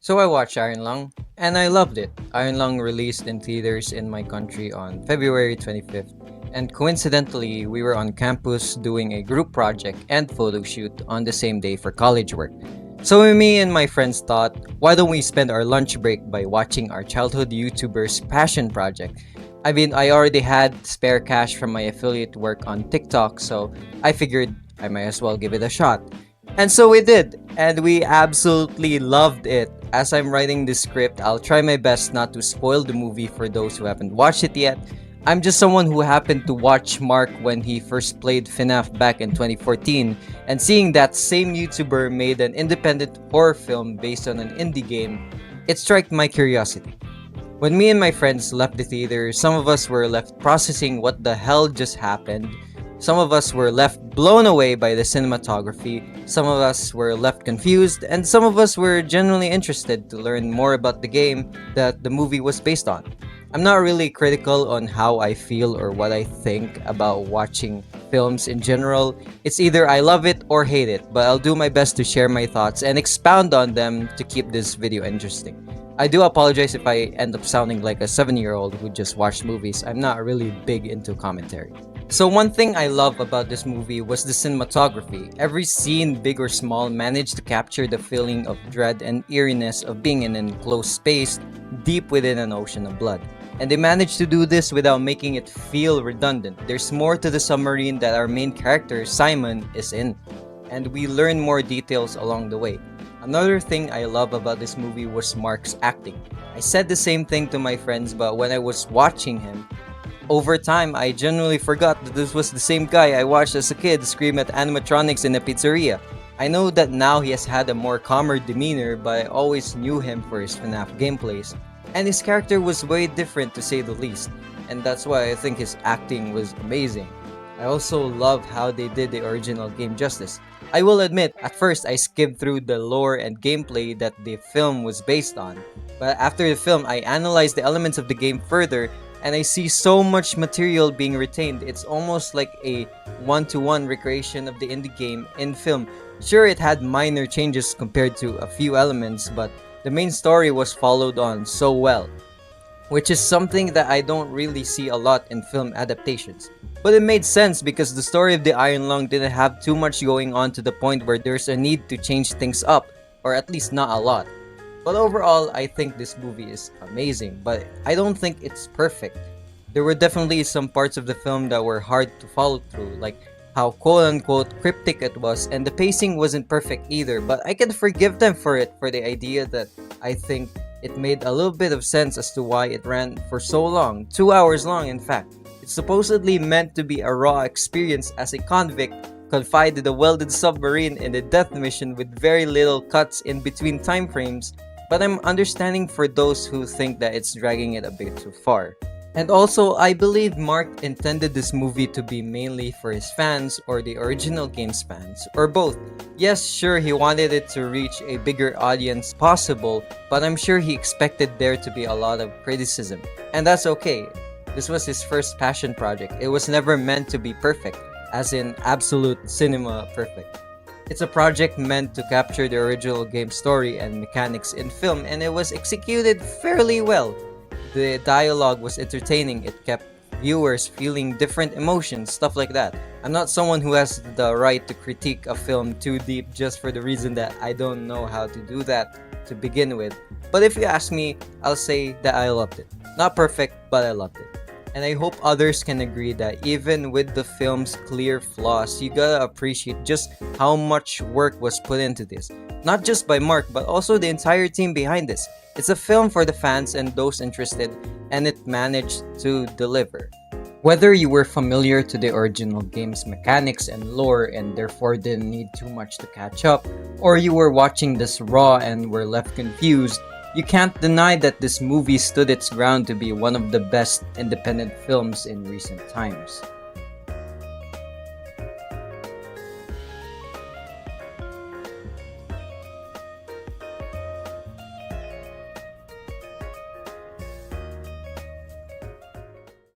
So I watched Iron Lung and I loved it. Iron Lung released in theaters in my country on February 25th, and coincidentally, we were on campus doing a group project and photo shoot on the same day for college work. So me and my friends thought, why don't we spend our lunch break by watching our childhood YouTuber's passion project? I mean, I already had spare cash from my affiliate work on TikTok, so I figured I might as well give it a shot. And so we did, and we absolutely loved it. As I'm writing this script, I'll try my best not to spoil the movie for those who haven't watched it yet. I'm just someone who happened to watch Mark when he first played FNAF back in 2014, and seeing that same YouTuber made an independent horror film based on an indie game, it struck my curiosity. When me and my friends left the theater, some of us were left processing what the hell just happened. Some of us were left blown away by the cinematography, some of us were left confused, and some of us were genuinely interested to learn more about the game that the movie was based on. I'm not really critical on how I feel or what I think about watching films in general. It's either I love it or hate it, but I'll do my best to share my thoughts and expound on them to keep this video interesting. I do apologize if I end up sounding like a 7-year-old who just watched movies. I'm not really big into commentary. So one thing I love about this movie was the cinematography. Every scene, big or small, managed to capture the feeling of dread and eeriness of being in an enclosed space deep within an ocean of blood. And they managed to do this without making it feel redundant. There's more to the submarine that our main character, Simon, is in. And we learn more details along the way. Another thing I love about this movie was Mark's acting. I said the same thing to my friends, but when I was watching him, over time, I genuinely forgot that this was the same guy I watched as a kid scream at animatronics in a pizzeria. I know that now he has had a more calmer demeanor, but I always knew him for his FNAF gameplays. And his character was way different to say the least, and that's why I think his acting was amazing. I also love how they did the original game justice. I will admit, at first I skimmed through the lore and gameplay that the film was based on, but after the film I analyzed the elements of the game further, and I see so much material being retained. It's almost like a one-to-one recreation of the indie game in film. Sure, it had minor changes compared to a few elements, but the main story was followed on so well, which is something that I don't really see a lot in film adaptations. But it made sense because the story of the Iron Lung didn't have too much going on to the point where there's a need to change things up, or at least not a lot. But overall, I think this movie is amazing, but I don't think it's perfect. There were definitely some parts of the film that were hard to follow through, like how quote-unquote cryptic it was, and the pacing wasn't perfect either, but I can forgive them for it for the idea that I think it made a little bit of sense as to why it ran for so long, 2 hours long in fact. It's supposedly meant to be a raw experience as a convict confined in a welded submarine in a death mission with very little cuts in between time frames, but I'm understanding for those who think that it's dragging it a bit too far. And also, I believe Mark intended this movie to be mainly for his fans or the original game's fans, or both. Yes, sure, he wanted it to reach a bigger audience possible, but I'm sure he expected there to be a lot of criticism. And that's okay. This was his first passion project. It was never meant to be perfect, as in absolute cinema perfect. It's a project meant to capture the original game story and mechanics in film, and it was executed fairly well. The dialogue was entertaining, it kept viewers feeling different emotions, stuff like that. I'm not someone who has the right to critique a film too deep just for the reason that I don't know how to do that to begin with. But if you ask me, I'll say that I loved it. Not perfect, but I loved it. And I hope others can agree that even with the film's clear flaws, you gotta appreciate just how much work was put into this. Not just by Mark, but also the entire team behind this. It's a film for the fans and those interested, and it managed to deliver. Whether you were familiar to the original game's mechanics and lore and therefore didn't need too much to catch up, or you were watching this raw and were left confused, you can't deny that this movie stood its ground to be one of the best independent films in recent times.